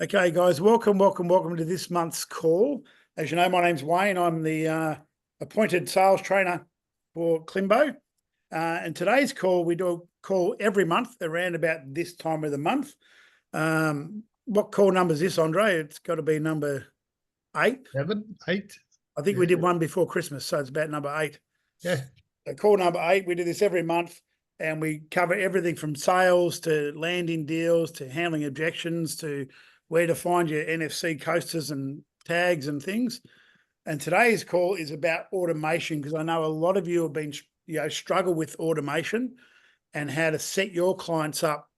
Okay, guys, welcome to this month's call. As you know, my name's Wayne. I'm the appointed sales trainer for Cilmbo. And today's call, we do a call every month around about this time of the month. What call number is this, Andre? It's got to be number 8. 7, 8. I think we did one before Christmas, so it's about number 8. Yeah. So call number 8, we do this every month, and we cover everything from sales to landing deals to handling objections to where to find your NFC coasters and tags and things. And today's call is about automation, because I know a lot of you have been, struggle with automation and how to set your clients up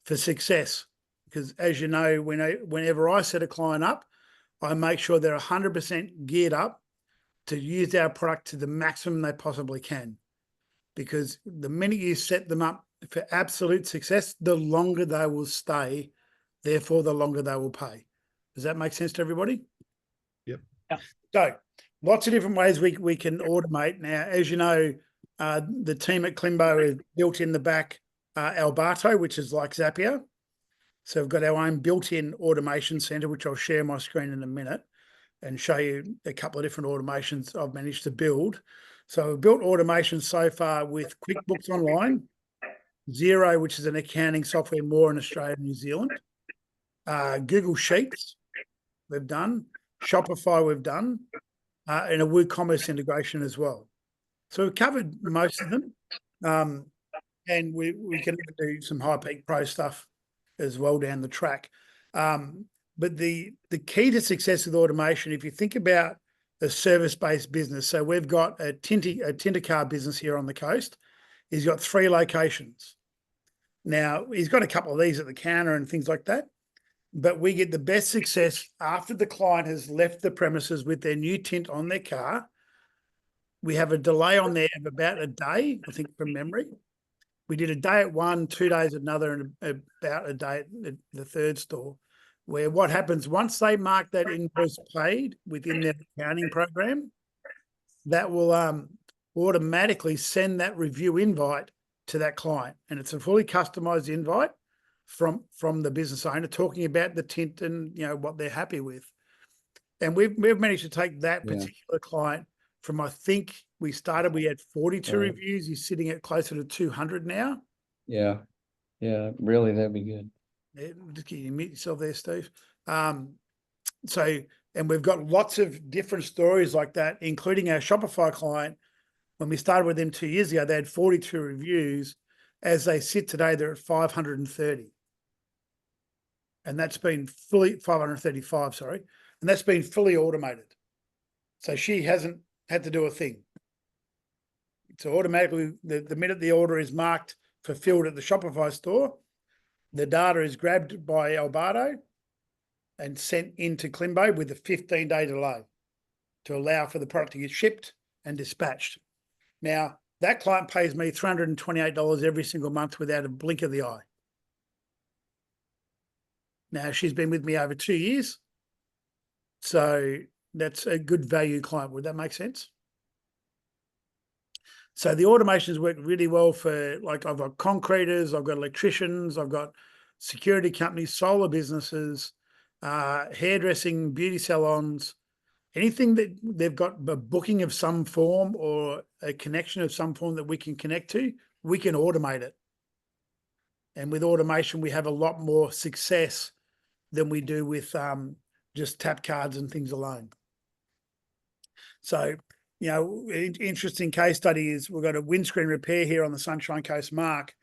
for success. Because as you know, whenever I set a client up, I make sure they're 100% geared up to use our product to the maximum they possibly can. Because the minute you set them up for absolute success, the longer they will stay, therefore the longer they will pay. Does that make sense to everybody? Yep. So lots of different ways we can automate. Now, as you know, the team at Cilmbo has built in the back Alberto, which is like Zapier. So we've got our own built-in automation center, which I'll share my screen in a minute and show you a couple of different automations I've managed to build. So we've built automation so far with QuickBooks Online, Xero, which is an accounting software more in Australia and New Zealand, Google Sheets we've done, Shopify we've done, and a WooCommerce integration as well. So we've covered most of them, and we can even do some HighPeek Pro stuff as well down the track. But the key to success with automation, if you think about a service-based business, so we've got a tinter car business here on the coast. He's got 3 locations. Now, he's got a couple of these at the counter and things like that, but we get the best success after the client has left the premises with their new tint on their car. We have a delay on there of about a day, I think, from memory. We did a day at one, 2 days at another, and about a day at the third store, where what happens once they mark that invoice paid within their accounting program, that will automatically send that review invite to that client. And it's a fully customized invite from the business owner talking about the tint and what they're happy with. And we've managed to take that particular client from, I think we had 42 reviews. He's sitting at closer to 200 now. Yeah, really, that'd be good. Yeah, just get you mute yourself there, Steve. And we've got lots of different stories like that, including our Shopify client. When we started with them 2 years ago, they had 42 reviews. As they sit today, they're at 530. And that's been 535, sorry. And that's been fully automated. So she hasn't had to do a thing. So automatically, the minute the order is marked fulfilled at the Shopify store, the data is grabbed by Alberto and sent into Cilmbo with a 15-day delay to allow for the product to get shipped and dispatched. Now, that client pays me $328 every single month without a blink of the eye. Now, she's been with me over 2 years, so that's a good value client. Would that make sense? So the automations work really well for, like, I've got concreters, I've got electricians, I've got security companies, solar businesses, hairdressing, beauty salons, anything that they've got a booking of some form or a connection of some form that we can connect to, we can automate it. And with automation, we have a lot more success than we do with just tap cards and things alone. So, interesting case study is we've got a windscreen repair here on the Sunshine Coast Mark.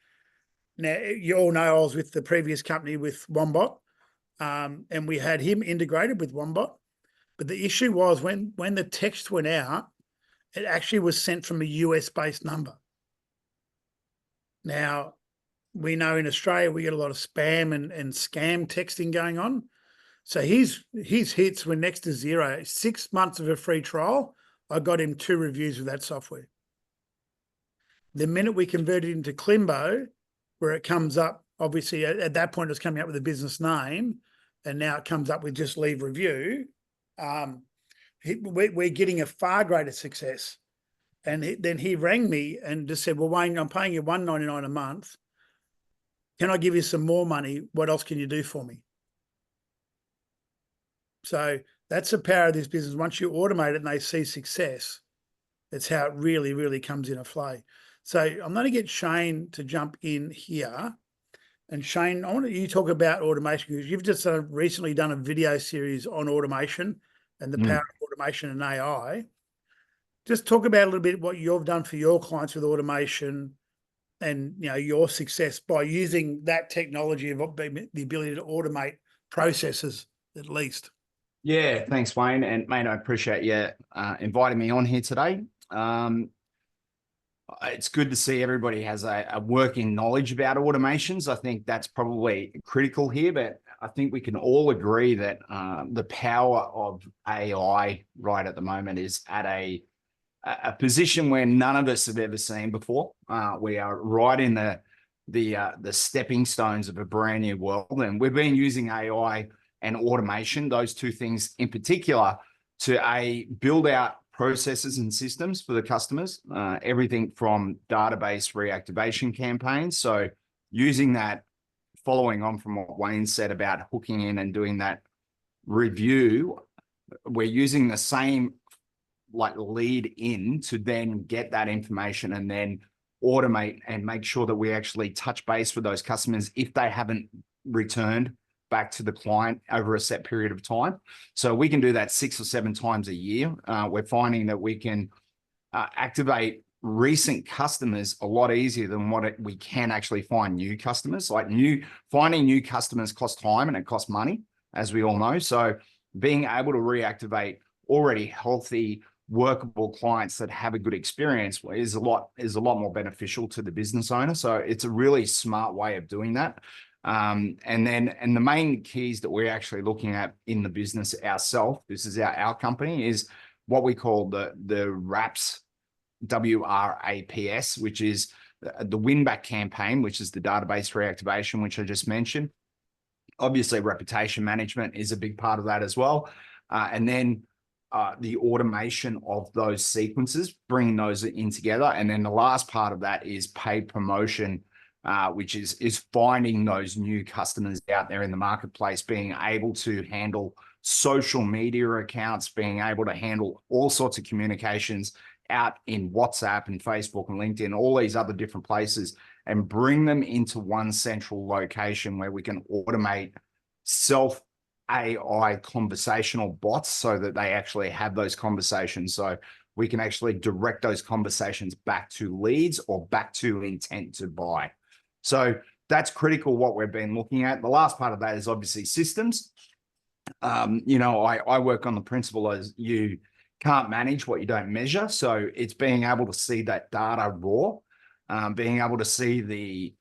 Now, you all know I was with the previous company with Wombot, and we had him integrated with Wombot. But the issue was when the text went out, it actually was sent from a US-based number. Now, we know in Australia we get a lot of spam and scam texting going on. So his hits were next to zero. 6 months of a free trial, I got him 2 reviews with that software. The minute we converted into Cilmbo, where it comes up, obviously at that point it was coming up with a business name, and now it comes up with just leave review, we're getting a far greater success. And then he rang me and just said, well, Wayne, I'm paying you $199 a month. Can I give you some more money? What else can you do for me? So that's the power of this business. Once you automate it and they see success, that's how it really, really comes into play. So I'm going to get Shane to jump in here. And Shane, I want you to talk about automation, because you've just recently done a video series on automation and the power of automation and AI. Just talk about a little bit what you've done for your clients with automation and, you know, your success by using that technology of the ability to automate processes at least. Yeah, thanks, Wayne. And mate, I appreciate you inviting me on here today. It's good to see everybody has a working knowledge about automations. I think that's probably critical here, but I think we can all agree that the power of AI right at the moment is at a position where none of us have ever seen before. We are right in the stepping stones of a brand new world, and we've been using AI and automation, those two things in particular, to build out processes and systems for the customers, everything from database reactivation campaigns. So using that, following on from what Wayne said about hooking in and doing that review, we're using the same like lead in to then get that information and then automate and make sure that we actually touch base with those customers if they haven't returned back to the client over a set period of time. So we can do that 6 or 7 times a year. We're finding that we can activate recent customers a lot easier than we can actually find new customers. Like finding new customers costs time and it costs money, as we all know. So being able to reactivate already healthy, workable clients that have a good experience is a lot more beneficial to the business owner. So it's a really smart way of doing that. And the main keys that we're actually looking at in the business ourselves, this is our company, is what we call the RAPS, WRAPS, which is the win back campaign, which is the database reactivation, which I just mentioned. Obviously, reputation management is a big part of that as well. And then the automation of those sequences, bringing those in together. And then the last part of that is paid promotion, which is finding those new customers out there in the marketplace, being able to handle social media accounts, being able to handle all sorts of communications out in WhatsApp and Facebook and LinkedIn, all these other different places, and bring them into one central location where we can automate self AI conversational bots so that they actually have those conversations. So we can actually direct those conversations back to leads or back to intent to buy. So that's critical what we've been looking at. The last part of that is obviously systems. You know, I work on the principle as you can't manage what you don't measure. So it's being able to see that data raw, being able to see the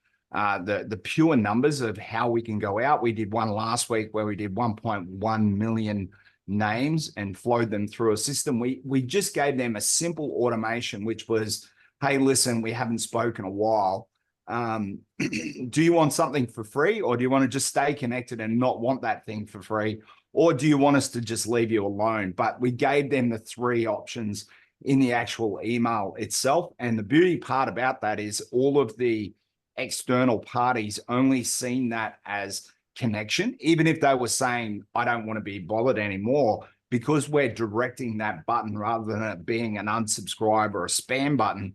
pure numbers of how we can go out. We did one last week where we did 1.1 million names and flowed them through a system. We just gave them a simple automation, which was, hey, listen, we haven't spoken a while. Do you want something for free, or do you want to just stay connected and not want that thing for free? Or do you want us to just leave you alone? But we gave them the 3 options in the actual email itself. And the beauty part about that is all of the external parties only seen that as connection, even if they were saying, I don't want to be bothered anymore, because we're directing that button rather than it being an unsubscribe or a spam button,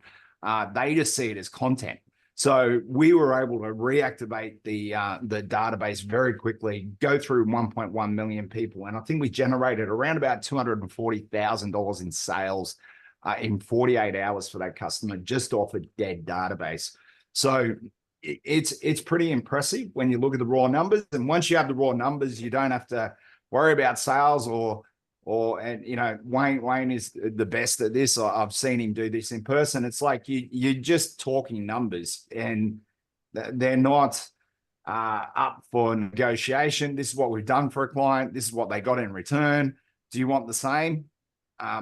they just see it as content. So we were able to reactivate the database very quickly, go through 1.1 million people. And I think we generated around about $240,000 in sales in 48 hours for that customer, just off a dead database. So it's pretty impressive when you look at the raw numbers. And once you have the raw numbers, you don't have to worry about sales and you know, Wayne is the best at this. I've seen him do this in person. It's like you're just talking numbers, and they're not up for negotiation. This is what we've done for a client. This is what they got in return. Do you want the same?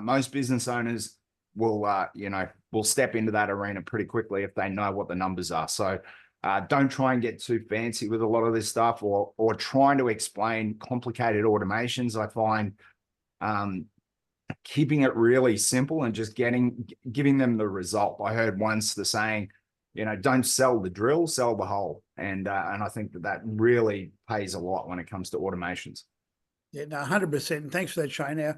Most business owners will step into that arena pretty quickly if they know what the numbers are. So don't try and get too fancy with a lot of this stuff, or trying to explain complicated automations. I find keeping it really simple and just giving them the result. I heard once the saying, you know, don't sell the drill, sell the hole. And I think that really pays a lot when it comes to automations. Yeah, no, 100%. And thanks for that, Shane. Now,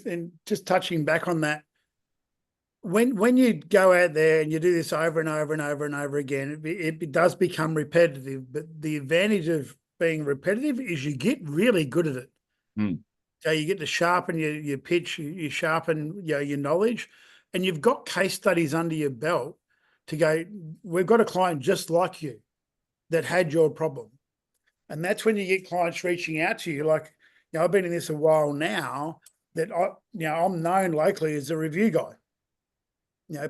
and just touching back on that, when you go out there and you do this over and over and over and over again, it does become repetitive. But the advantage of being repetitive is you get really good at it. Mm. So you get to sharpen your pitch, you sharpen your knowledge, and you've got case studies under your belt to go, we've got a client just like you that had your problem. And that's when you get clients reaching out to you. Like, I've been in this a while now that I'm known locally as a review guy.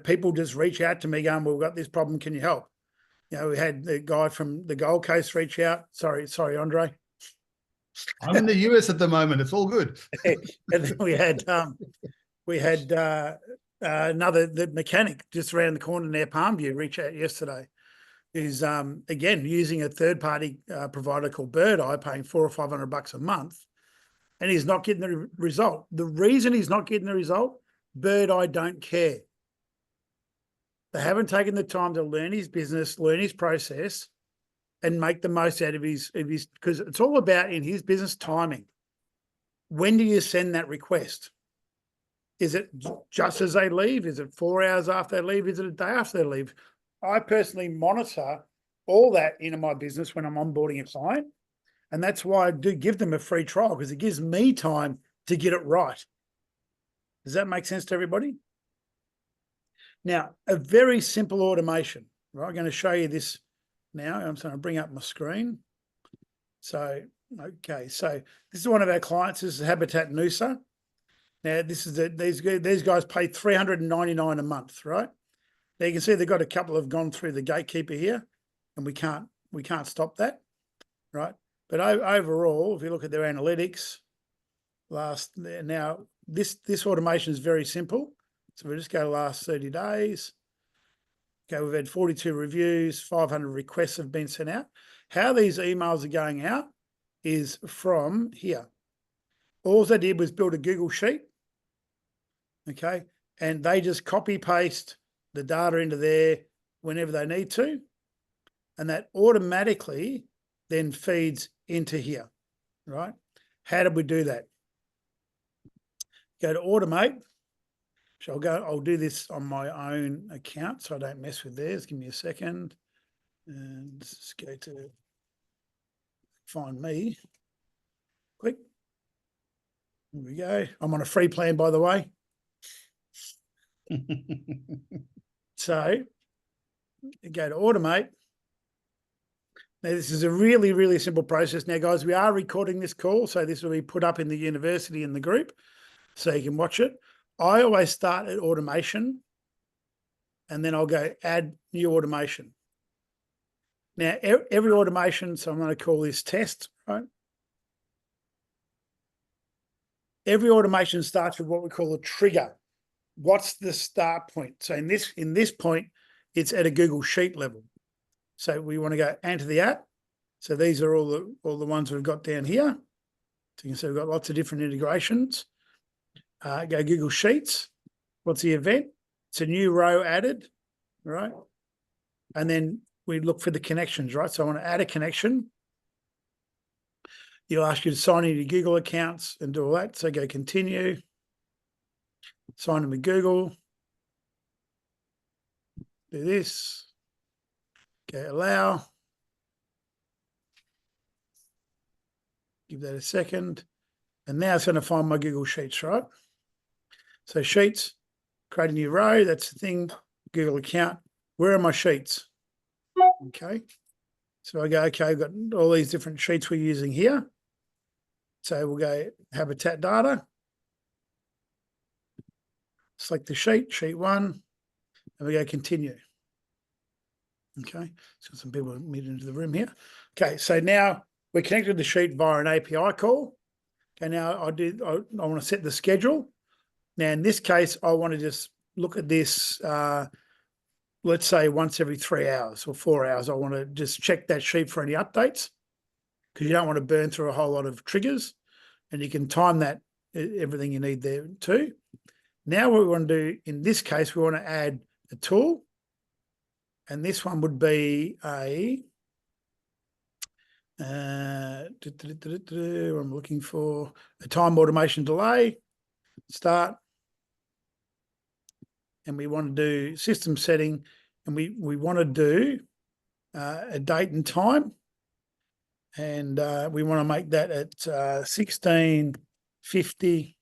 People just reach out to me going, well, we've got this problem. Can you help? We had the guy from the Gold Coast reach out. Sorry, Andre. I'm in the US at the moment. It's all good. And then we had the mechanic just around the corner near Palmview reach out yesterday. Is again using a third party provider called Bird Eye, paying $400 or $500 a month, and he's not getting the result. The reason he's not getting the result, Bird Eye don't care. They haven't taken the time to learn his business, learn his process, and make the most out of his because it's all about in his business timing. When do you send that request? Is it just as they leave? Is it 4 hours after they leave? Is it a day after they leave? I personally monitor all that in my business when I'm onboarding a client. And that's why I do give them a free trial, because it gives me time to get it right. Does that make sense to everybody? Now, a very simple automation, right? I'm going to show you this now. I'm just going to bring up my screen. So, okay. So this is one of our clients. This is Habitat Noosa. Now, this is these guys pay $399 a month, right? Now you can see they've got a couple have gone through the gatekeeper here, and we can't stop that, right? But overall, if you look at their analytics, now this automation is very simple. So we'll just go to last 30 days. Okay, we've had 42 reviews, 500 requests have been sent out. How these emails are going out is from here. All they did was build a Google sheet, okay, and they just copy paste the data into there whenever they need to, and that automatically then feeds into here, right? How did we do that? Go to automate. So I'll do this on my own account so I don't mess with theirs. Give me a second. And let's go to find me. Click. Here we go. I'm on a free plan, by the way. So you go to automate. Now, this is a really, really simple process. Now, guys, we are recording this call, so this will be put up in the university in the group so you can watch it. I always start at automation, and then I'll go add new automation. Now, every automation, so I'm going to call this test, right? Every automation starts with what we call a trigger. What's the start point? So in this point, it's at a Google Sheet level. So we want to go enter the app. So these are all the ones we've got down here. So you can see we've got lots of different integrations. Go Google Sheets. What's the event? It's a new row added, right? And then we look for the connections, right? So I want to add a connection. You'll ask you to sign into your Google accounts and do all that. So go continue. Sign in with Google. Do this. Go allow. Give that a second. And now it's going to find my Google Sheets, right? So Sheets, create a new row. That's the thing. Google account. Where are my sheets? Okay. So I go, okay, I've got all these different sheets we're using here. So we'll go Habitat data. Select the sheet, sheet 1, and we go continue. Okay, so some people admitted into the room here. Okay, so now we're connected to the sheet via an API call. Okay, now I want to set the schedule. Now in this case, I want to just look at this, let's say once every 3 hours or 4 hours. I want to just check that sheet for any updates, because you don't want to burn through a whole lot of triggers, and you can time that, everything you need there too. Now what we want to do in this case, we want to add a tool, and this one would be a I'm looking for a time automation delay. Start. And we want to do system setting, and we want to do a date and time. And we want to make that at 16:50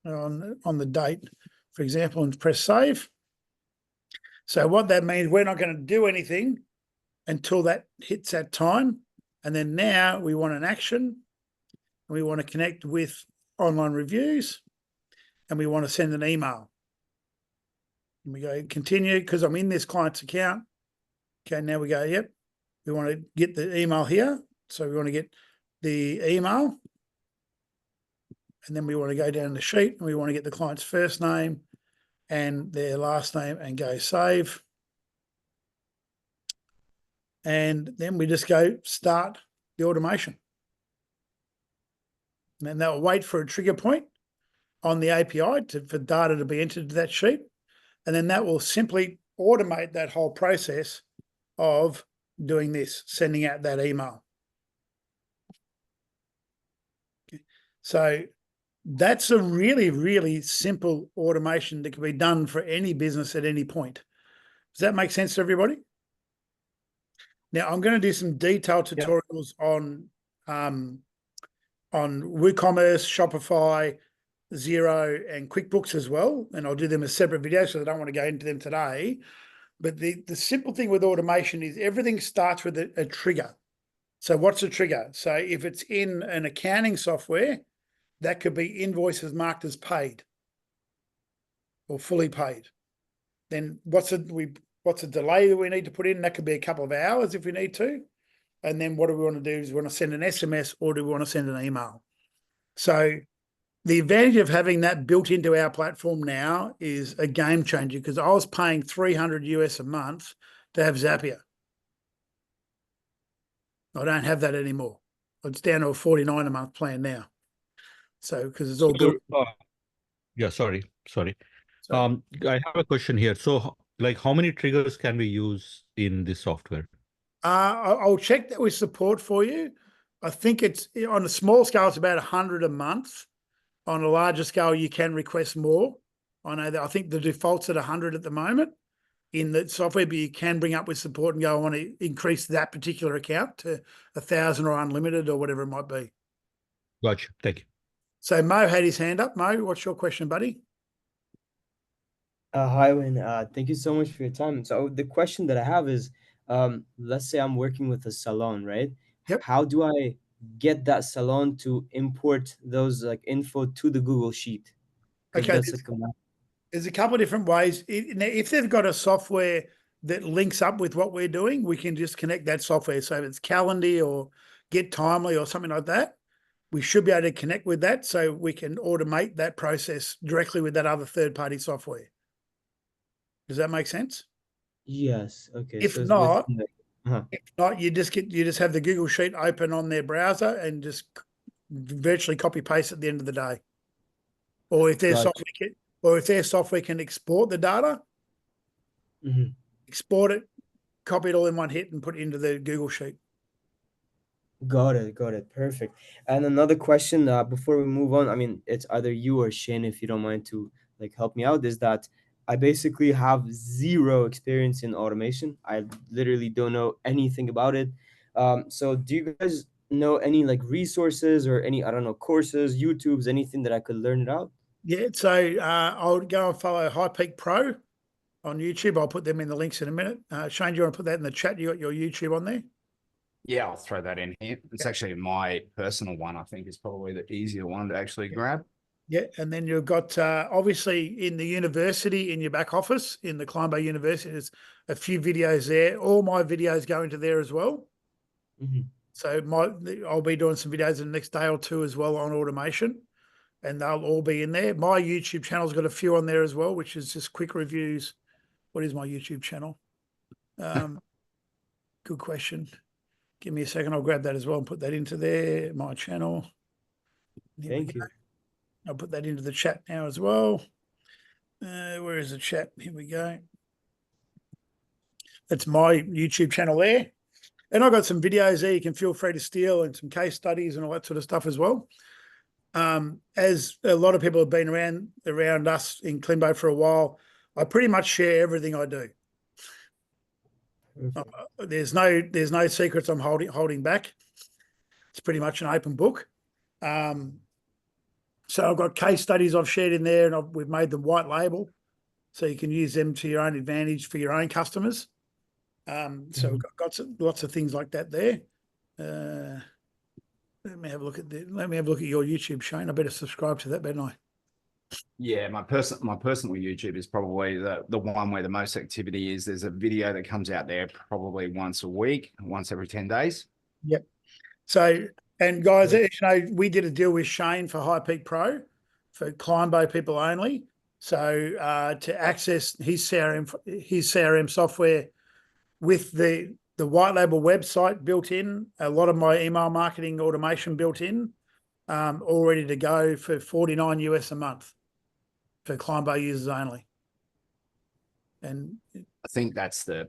on the date, for example, and press save. So what that means, we're not going to do anything until that hits that time. And then now we want an action. We want to connect with online reviews, and we want to send an email. And we go continue because I'm in this client's account. Okay, now we go, yep. We want to get the email here. So we want to get the email. And then we want to go down the sheet and we want to get the client's first name and their last name and go save. And then we just go start the automation. And then they'll wait for a trigger point on the API for data to be entered to that sheet. And then that will simply automate that whole process of doing this, sending out that email. Okay. So that's a really, really simple automation that can be done for any business at any point. Does that make sense to everybody? Now I'm going to do some detailed tutorials on WooCommerce, Shopify, Xero, and QuickBooks as well. And I'll do them as separate videos, so I don't want to go into them today. But the simple thing with automation is everything starts with a trigger. So what's a trigger? So if it's in an accounting software, that could be invoices marked as paid or fully paid. Then what's a delay that we need to put in? That could be a couple of hours if we need to. And then what do we want to do is we want to send an SMS or do we want to send an email? So the advantage of having that built into our platform now is a game changer, because I was paying $300 US a month to have Zapier. I don't have that anymore. It's down to a $49 a month plan now. So because it's all built. Yeah, sorry. I have a question here. So like how many triggers can we use in this software? I'll check that with support for you. I think it's on a small scale, it's about 100 a month. On a larger scale, you can request more. I know that I think the default's at 100 at the moment in the software, but you can bring up with support and go, I want to increase that particular account to 1,000 or unlimited or whatever it might be. Gotcha. Thank you. So Mo had his hand up. Mo, what's your question, buddy? Hi, Wayne. Thank you so much for your time. So the question that I have is, let's say I'm working with a salon, right? Yep. How do I get that salon to import those like info to the Google Sheet? Okay, That's like there's a couple of different ways. If they've got a software that links up with what we're doing, we can just connect that software. So if it's Calendly or Get Timely or something like that, we should be able to connect with that so we can automate that process directly with that other third-party software. Does that make sense? Yes. Okay. If So it's not, within the- if not, you just have the Google Sheet open on their browser and just virtually copy paste at the end of the day. Or if their software can export the data, export it, copy it all in one hit, and put it into the Google Sheet. Got it. Perfect. And another question before we move on, I mean, it's either you or Shane, if you don't mind to like help me out, is that I basically have zero experience in automation. I literally don't know anything about it. So do you guys know any like resources or any, I don't know, courses, YouTubes, anything that I could learn it out? Yeah, so I'll go and follow HighPeek Pro on YouTube. I'll put them in the links in a minute. Shane, do you want to put that in the chat? You got your YouTube on there? Yeah, I'll throw that in here. It's actually my personal one, I think, is probably the easier one to actually grab. Yeah, and then you've got, obviously, in the university, in your back office, in the Cilmbo University, there's a few videos there. All my videos go into there as well. So I'll be doing some videos in the next day or two as well on automation, and they'll all be in there. My YouTube channel's got a few on there as well, which is just quick reviews. What is my YouTube channel? Good question. Give me a second. I'll grab that as well and put that into there, my channel. Thank you. I'll put that into the chat now as well. Where is the chat? Here we go. That's my YouTube channel there. And I've got some videos there you can feel free to steal, and some case studies and all that sort of stuff as well. As a lot of people have been around us in Cilmbo for a while, I pretty much share everything I do. There's no secrets I'm holding back. It's pretty much an open book. So I've got case studies I've shared in there, and we've made them white label, so you can use them to your own advantage for your own customers. So we've got lots of things like that there. Let me have a look at your YouTube, Shane. I better subscribe to that, better I? Yeah, my personal YouTube is probably the one where the most activity is. There's a video that comes out there probably once a week, once every 10 days. Yep. So, and guys, you know, we did a deal with Shane for HighPeek Pro for Cilmbo people only. So to access his CRM software with the white label website built in, a lot of my email marketing automation built in, all ready to go for $49 US a month for Cilmbo users only. And I think that's the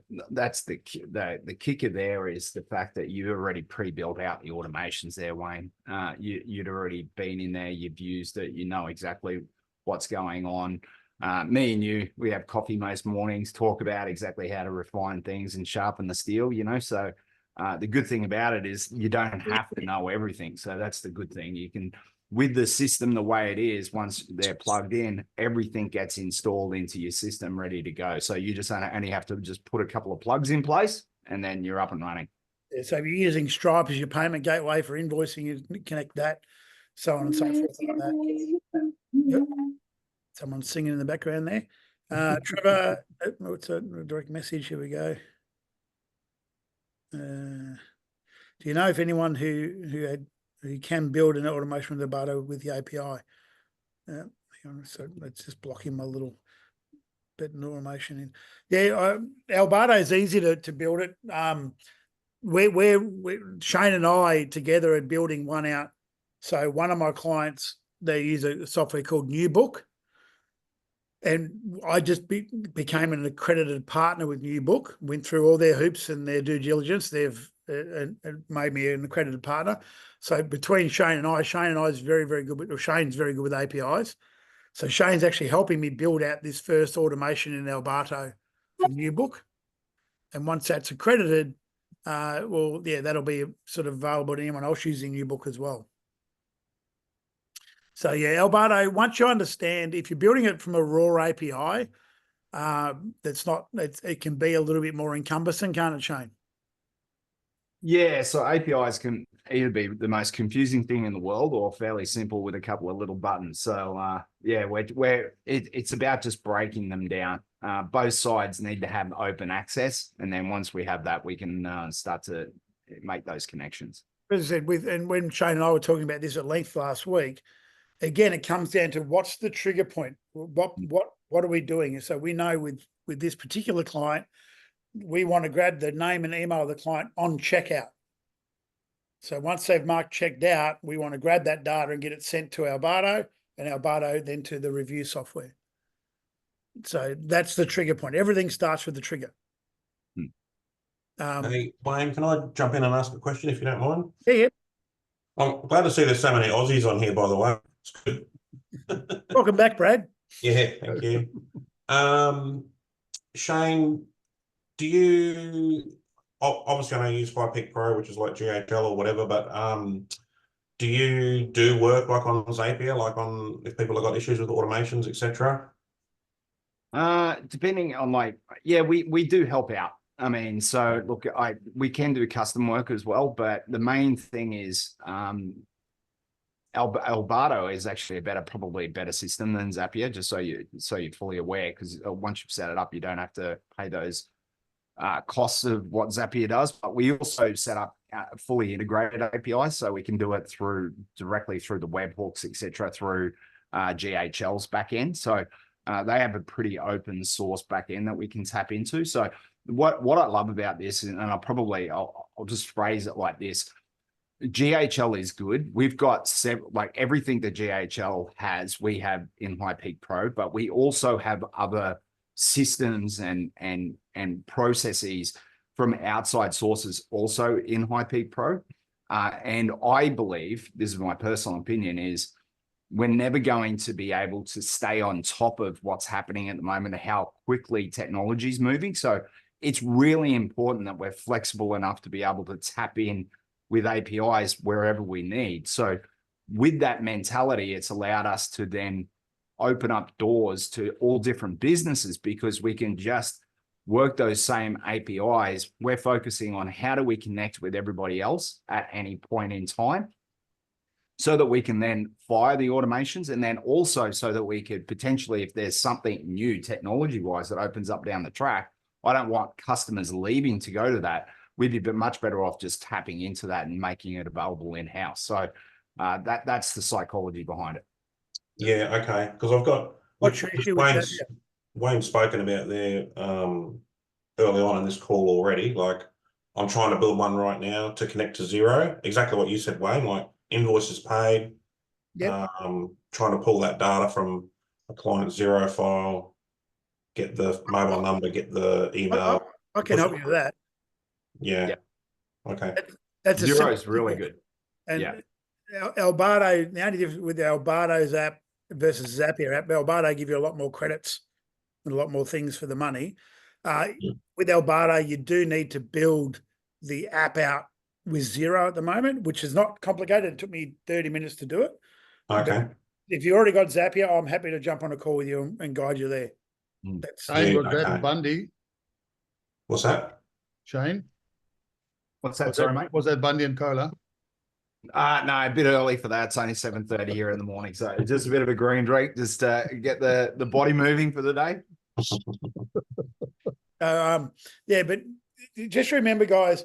kicker there is the fact that you already pre-built out the automations there, Wayne. You'd already been in there, you've used it, you know exactly what's going on. Me and you, we have coffee most mornings, talk about exactly how to refine things and sharpen the steel, you know. So the good thing about it is you don't have to know everything. So that's the good thing. You can, with the system the way it is, once they're plugged in, everything gets installed into your system ready to go. So you just only have to just put a couple of plugs in place and then you're up and running. so if you're using Stripe as your payment gateway for invoicing, you connect that, so on and so forth like that. Yep. Someone's singing in the background there. Trevor, what's a direct message? Here we go. Do you know if anyone who can build an automation with Alberto with the API? So let's just block him a little bit of automation in. Yeah, Alberto is easy to build it. We're Shane and I together are building one out. So one of my clients, they use a software called NewBook. And I just became an accredited partner with NewBook, went through all their hoops and their due diligence. They've made me an accredited partner. So between Shane and I is very, very good with, or Shane's very good with APIs. So Shane's actually helping me build out this first automation in Alberto from NewBook. And once that's accredited, well, yeah, that'll be sort of available to anyone else using NewBook as well. So yeah, Alberto, once you understand, if you're building it from a raw API, it can be a little bit more encumbersome, can't it, Shane? Yeah, so APIs can either be the most confusing thing in the world or fairly simple with a couple of little buttons. So yeah, it's about just breaking them down. Both sides need to have open access, and then once we have that, we can start to make those connections. As I said, and when Shane and I were talking about this at length last week, again, it comes down to what's the trigger point? What are we doing? And so we know with this particular client, we want to grab the name and email of the client on checkout. So once they've marked checked out, we want to grab that data and get it sent to Alberto, and Alberto then to the review software. So that's the trigger point. Everything starts with the trigger. Hey, Wayne, can I jump in and ask a question if you don't mind? Yeah. I'm glad to see there's so many Aussies on here, by the way. It's good. Welcome back, Brad. Yeah, thank you. Shane, do you obviously I know you use HighPeek Pro, which is like GHL or whatever, but do you do work like on Zapier, like on if people have got issues with automations, etc.? Depending on yeah, we do help out. I mean, so look, we can do custom work as well, but the main thing is Alberto is actually probably a better system than Zapier, just so you're fully aware, because once you've set it up, you don't have to pay those costs of what Zapier does. But we also set up fully integrated APIs, so we can do it directly through the webhooks, etc., through GHL's backend. So they have a pretty open source backend that we can tap into. So what I love about this, and I'll just phrase it like this: GHL is good. We've got everything that GHL has, we have in HighPeek Pro, but we also have other systems and processes from outside sources also in HighPeek Pro. And I believe, this is my personal opinion, is we're never going to be able to stay on top of what's happening at the moment, how quickly technology is moving. So it's really important that we're flexible enough to be able to tap in with APIs wherever we need. So with that mentality, it's allowed us to then open up doors to all different businesses, because we can just work those same APIs. We're focusing on how do we connect with everybody else at any point in time, so that we can then fire the automations, and then also so that we could potentially, if there's something new technology-wise that opens up down the track, I don't want customers leaving to go to that. We'd be much better off just tapping into that and making it available in-house. So that's the psychology behind it. Yeah, okay. Because I've got What's your issue with that? Wayne's spoken about there early on in this call already. Like, I'm trying to build one right now to connect to Xero. Exactly what you said, Wayne. Like, invoices paid. Yep. Trying to pull that data from a client Xero file, get the mobile number, get the email. I can help you with that. Yeah. Yep. Okay. That's a Xero is simple- really good. And Yeah. Albardo, the only difference with the Albardo's app versus Zapier app, Albardo give you a lot more credits and a lot more things for the money. With Albardo, you do need to build the app out with Xero at the moment, which is not complicated. It took me 30 minutes to do it. Okay. But if you already got Zapier, I'm happy to jump on a call with you and guide you there. Mm. That's Shane, was okay. that Bundy? What's that? Shane? What's that, sorry, mate? Was that Bundy and Cola? No, a bit early for that. It's only 7:30 here in the morning. So just a bit of a green drink, just to get the body moving for the day. Yeah, but just remember, guys,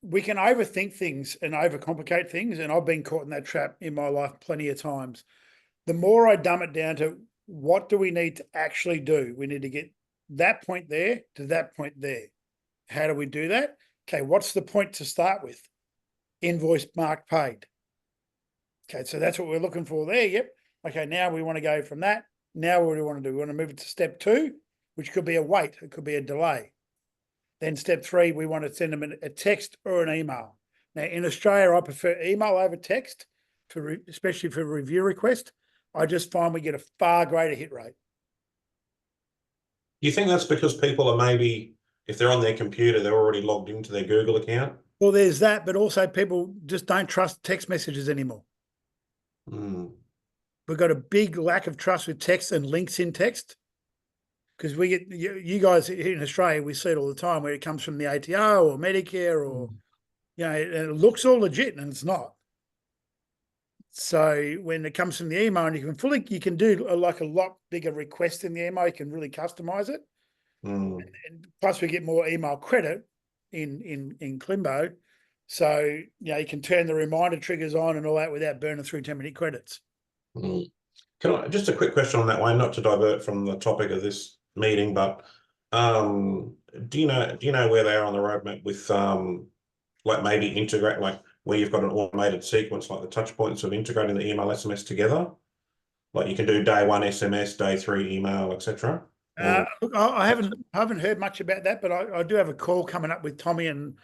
we can overthink things and overcomplicate things, and I've been caught in that trap in my life plenty of times. The more I dumb it down to what do we need to actually do, we need to get that point there to that point there. How do we do that? Okay, what's the point to start with? Invoice marked paid. Okay, so that's what we're looking for there. Yep. Okay, now we want to go from that. Now what do we want to do? We want to move it to step 2, which could be a wait. It could be a delay. Then step 3, we want to send them a text or an email. Now in Australia, I prefer email over text, especially for review request. I just find we get a far greater hit rate. You think that's because people are maybe, if they're on their computer, they're already logged into their Google account? Well, there's that, but also people just don't trust text messages anymore. Mm. We've got a big lack of trust with text and links in text, because we get, you guys here in Australia, we see it all the time where it comes from the ATO or Medicare or, you know, and it looks all legit and it's not. So when it comes from the email, and you can do like a lot bigger request in the email, you can really customize it. Mm. And plus we get more email credit in Cilmbo. So, you know, you can turn the reminder triggers on and all that without burning through too many credits. Mm. Can I just a quick question on that one, not to divert from the topic of this meeting, but do you know where they are on the roadmap with like maybe integrate, like where you've got an automated sequence, like the touch points of integrating the email SMS together? Like you can do day 1 SMS, day 3 email, etc. Look, I haven't heard much about that, but I do have a call coming up with Tommy and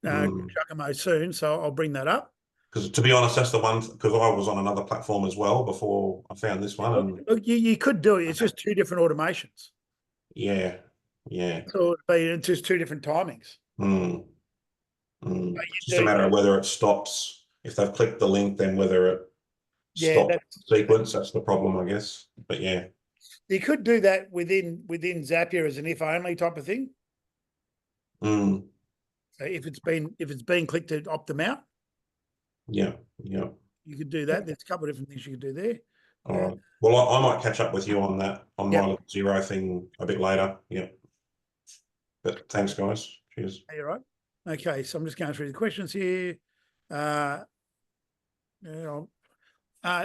Giacomo soon, so I'll bring that up. Because to be honest, that's the one, because I was on another platform as well before I found this one. And Look, you could do it. It's just 2 different automations. yeah. So it's just 2 different timings. It's just a matter of whether it stops. If they've clicked the link, then whether it stops the sequence, that's the problem, I guess. But yeah. You could do that within Zapier as an if only type of thing. So if it's been clicked to opt them out. Yeah. You could do that. There's a couple of different things you could do there. All right. Well, I might catch up with you on that, on my Xero thing a bit later. Yeah. But thanks, guys. Cheers. You're right. Okay, so I'm just going through the questions here.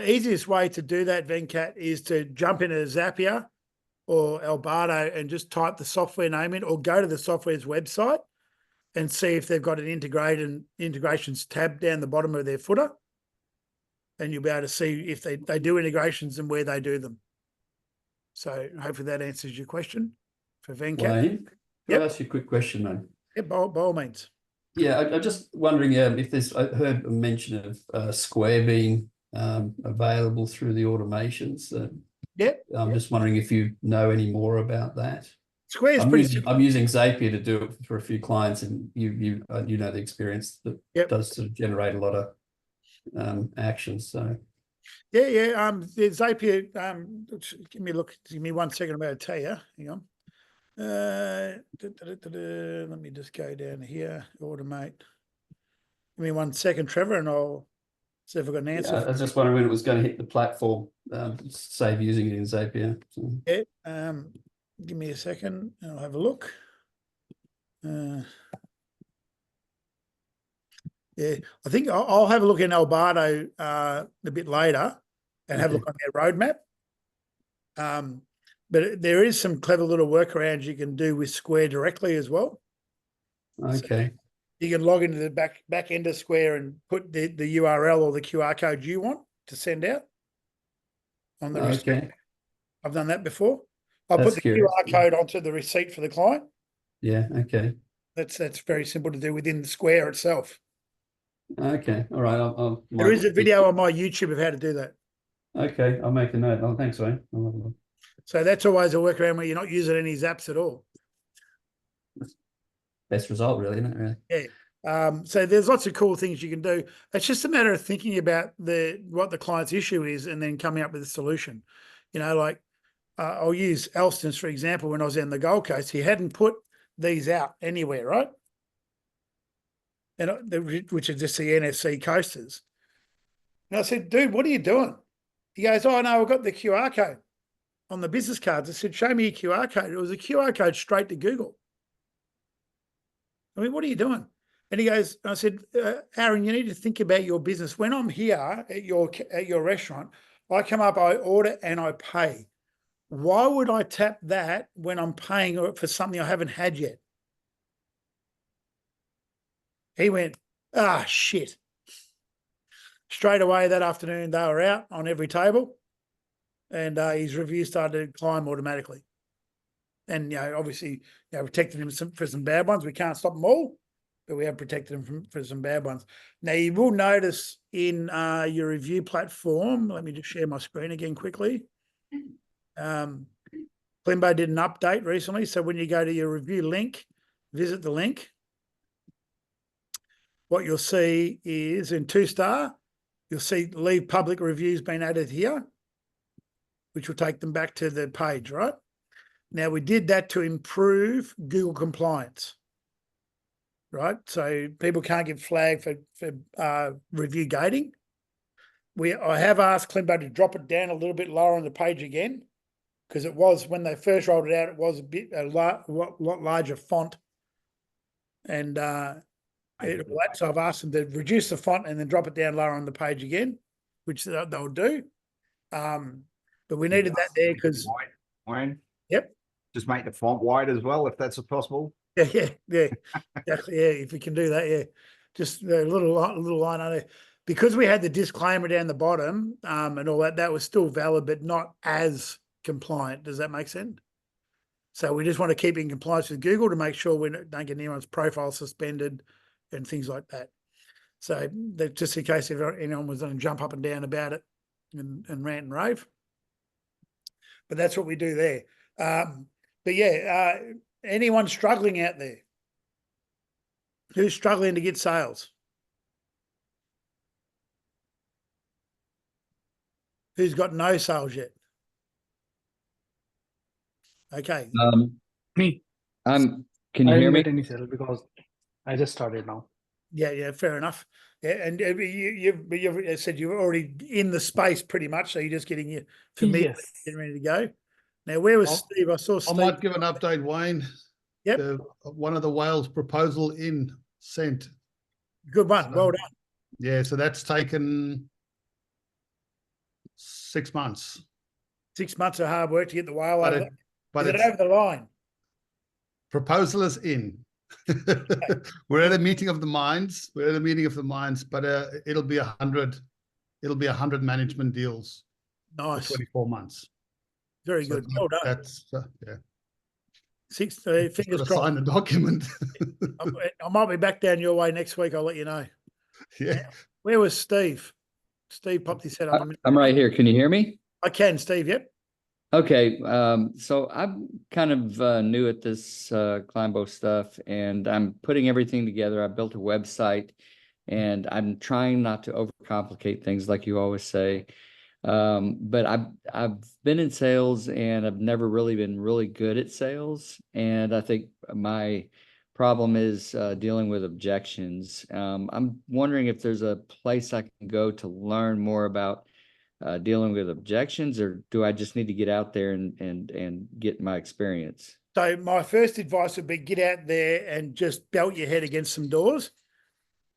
Easiest way to do that, Venkat, is to jump into Zapier or Albardo and just type the software name in, or go to the software's website and see if they've got an integrations tab down the bottom of their footer. And you'll be able to see if they do integrations and where they do them. So hopefully that answers your question for Venkat. Wayne, can I ask you a quick question, man? Yeah, by all means. Yeah, I'm just wondering if there's, I heard a mention of Square being available through the automations. Yeah. I'm just wondering if you know any more about that. Square's I'm pretty using, simple. I'm using Zapier to do it for a few clients, and you know the experience that Yep. does sort of generate a lot of actions. So Yeah. There's Zapier. Give me 1 second. I'm about to tell you. Hang on. Let me just go down here. Automate. Give me 1 second, Trevor, and I'll see if I've got an answer. yeah, I was just wondering when it was going to hit the platform. Save using it in Zapier. So. Yeah. Give me a second, and I'll have a look. Yeah, I think I'll have a look in Alberto a bit later and have a look on their roadmap. But there is some clever little workarounds you can do with Square directly as well. Okay. So you can log into the back end of Square and put the URL or the QR code you want to send out on the receipt. Okay. I've done that before. I'll That's put the curious. QR code onto the receipt for the client. Yeah. Okay. That's very simple to do within the Square itself. Okay. All right. I'll There is a video on my YouTube of how to do that. Okay. I'll make a note. Oh, thanks, Wayne. I'll have a look. So that's always a workaround where you're not using any zaps at all. Best result, really, isn't it? Really? Yeah. So there's lots of cool things you can do. It's just a matter of thinking about what the client's issue is and then coming up with a solution. You know, like I'll use Alston's, for example. When I was in the Gold Coast, he hadn't put these out anywhere, right? And which is just the NFC coasters. And I said, dude, what are you doing? He goes, oh, no, I've got the QR code on the business cards. I said, show me your QR code. It was a QR code straight to Google. I mean, what are you doing? And he goes, I said, Aaron, you need to think about your business. When I'm here at your restaurant, I come up, I order and I pay. Why would I tap that when I'm paying for something I haven't had yet? He went, shit. Straight away that afternoon, they were out on every table and his review started to climb automatically. And, obviously, protected him for some bad ones. We can't stop them all, but we have protected him for some bad ones. Now, you will notice in your review platform, let me just share my screen again quickly. Cilmbo did an update recently. So when you go to your review link, visit the link. What you'll see is in 2-star, you'll see leave public reviews being added here, which will take them back to the page, right? Now, we did that to improve Google compliance, right? So people can't get flagged for review gating. I have asked Cilmbo to drop it down a little bit lower on the page again, because it was, when they first rolled it out, it was a lot larger font. And so I've asked them to reduce the font and then drop it down lower on the page again, which they'll do. But we needed that there because... Wayne? Yep. Just make the font white as well, if that's possible. Yeah, exactly. Yeah, if we can do that, yeah, just a little line on it. Because we had the disclaimer down the bottom and all that, that was still valid, but not as compliant. Does that make sense? So we just want to keep in compliance with Google to make sure we don't get anyone's profile suspended and things like that. So that just in case if anyone was going to jump up and down about it and rant and rave. But that's what we do there. But yeah, anyone struggling out there? Who's struggling to get sales? Who's got no sales yet? Okay. Me. Can you I hear didn't me? get any sale because I just started now. Yeah, fair enough. Yeah, and you've said you're already in the space pretty much, so you're just getting familiar, Yes. getting ready to go. Now, where was Steve? I saw I Steve. might give an update, Wayne. Yep. One of the whales proposal sent. Good one. Well done. Yeah, so that's taken 6 months. 6 months of hard work to get the whale But over. But Is it it's, over the line? proposal is in. We're at a meeting of the minds. But it'll be 100. It'll be 100 management deals for Nice. 24 months. Very So good. Well done. That's yeah. Fingers Got to crossed. sign the document. I might be back down your way next week. I'll let you know. Yeah. Where was Steve? Steve popped his head up. I'm right here. Can you hear me? I can, Steve. Yep. Okay. So I'm kind of new at this Cilmbo stuff, and I'm putting everything together. I built a website, and I'm trying not to overcomplicate things, like you always say. But I've been in sales, and I've never really been really good at sales. And I think my problem is dealing with objections. I'm wondering if there's a place I can go to learn more about dealing with objections, or do I just need to get out there and get my experience? So my first advice would be get out there and just belt your head against some doors,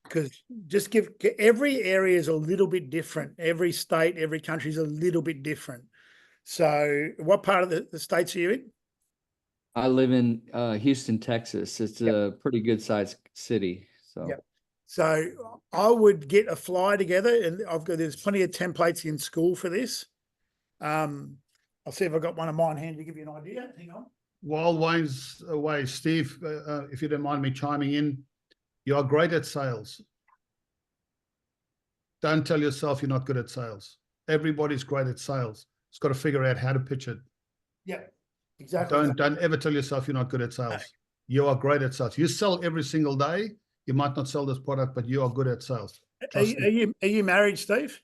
because just every area is a little bit different. Every state, every country is a little bit different. So what part of the states are you in? I live in Houston, Texas. It's a pretty good sized city. So Yep. So I would get a flyer together, and there's plenty of templates in school for this. I'll see if I've got one of mine handy to give you an idea. Hang on. While Wayne's away, Steve, if you don't mind me chiming in, you are great at sales. Don't tell yourself you're not good at sales. Everybody's great at sales. It's got to figure out how to pitch it. Yeah, exactly. Don't ever tell yourself you're not good at sales. You are great at sales. You sell every single day. You might not sell this product, but you are good at sales. Are you married, Steve?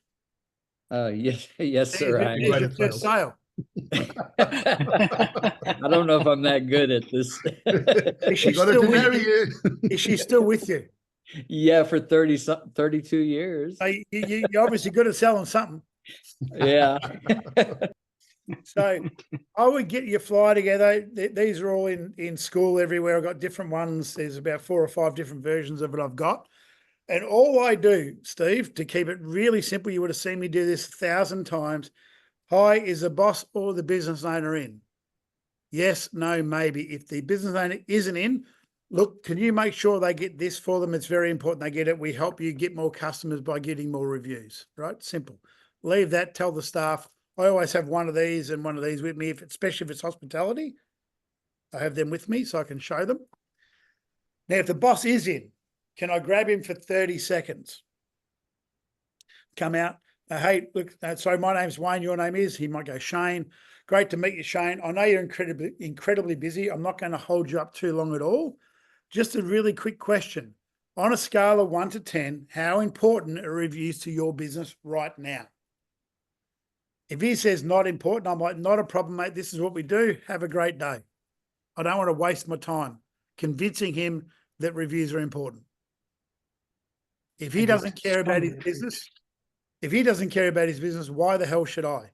yes, sir. I Here's your first sale. I don't know if I'm that good at this. Is she Got still to with marry you? you. Is she still with you? Yeah, for 32 years. You're obviously good at selling something. Yeah. So I would get your flyer together. These are all in school everywhere. I've got different ones. There's about 4 or 5 different versions of it I've got. And all I do, Steve, to keep it really simple, you would have seen me do this 1,000 times. Hi, is the boss or the business owner in? Yes, no, maybe. If the business owner isn't in, look, can you make sure they get this for them? It's very important they get it. We help you get more customers by getting more reviews, right? Simple. Leave that, tell the staff. I always have one of these and one of these with me, especially if it's hospitality. I have them with me so I can show them. Now, if the boss is in, can I grab him for 30 seconds? Come out. Hey, look, sorry, my name's Wayne. Your name is? He might go, Shane. Great to meet you, Shane. I know you're incredibly busy. I'm not going to hold you up too long at all. Just a really quick question. On a scale of 1 to 10, how important are reviews to your business right now? If he says not important, I'm like, not a problem, mate. This is what we do. Have a great day. I don't want to waste my time convincing him that reviews are important. If he doesn't care about his business, why the hell should I?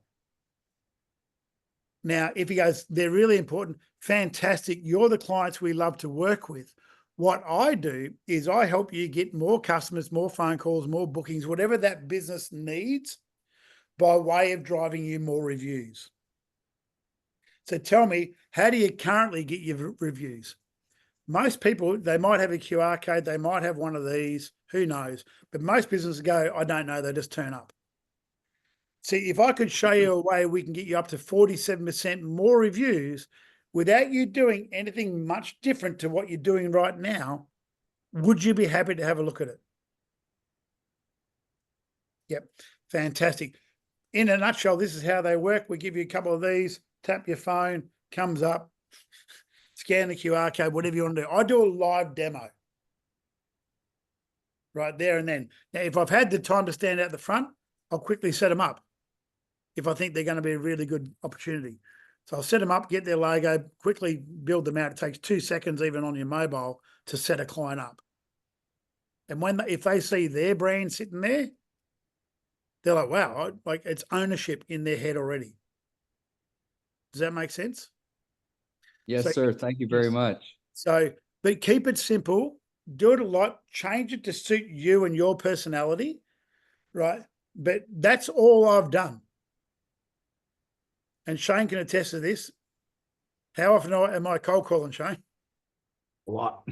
Now, if he goes, they're really important, fantastic. You're the clients we love to work with. What I do is I help you get more customers, more phone calls, more bookings, whatever that business needs, by way of driving you more reviews. So tell me, how do you currently get your reviews? Most people, they might have a QR code, they might have one of these, who knows? But most businesses go, I don't know, they just turn up. See, if I could show you a way we can get you up to 47% more reviews without you doing anything much different to what you're doing right now, would you be happy to have a look at it? Yep, fantastic. In a nutshell, this is how they work. We give you a couple of these, tap your phone, comes up, scan the QR code, whatever you want to do. I do a live demo right there and then. Now, if I've had the time to stand out the front, I'll quickly set them up if I think they're going to be a really good opportunity. So I'll set them up, get their logo, quickly build them out. It takes 2 seconds even on your mobile to set a client up. And if they see their brand sitting there, they're like, wow, like it's ownership in their head already. Does that make sense? Yes, sir. Thank you very much. So, but keep it simple, do it a lot, change it to suit you and your personality, right? But that's all I've done. And Shane can attest to this. How often am I cold calling, Shane? A lot.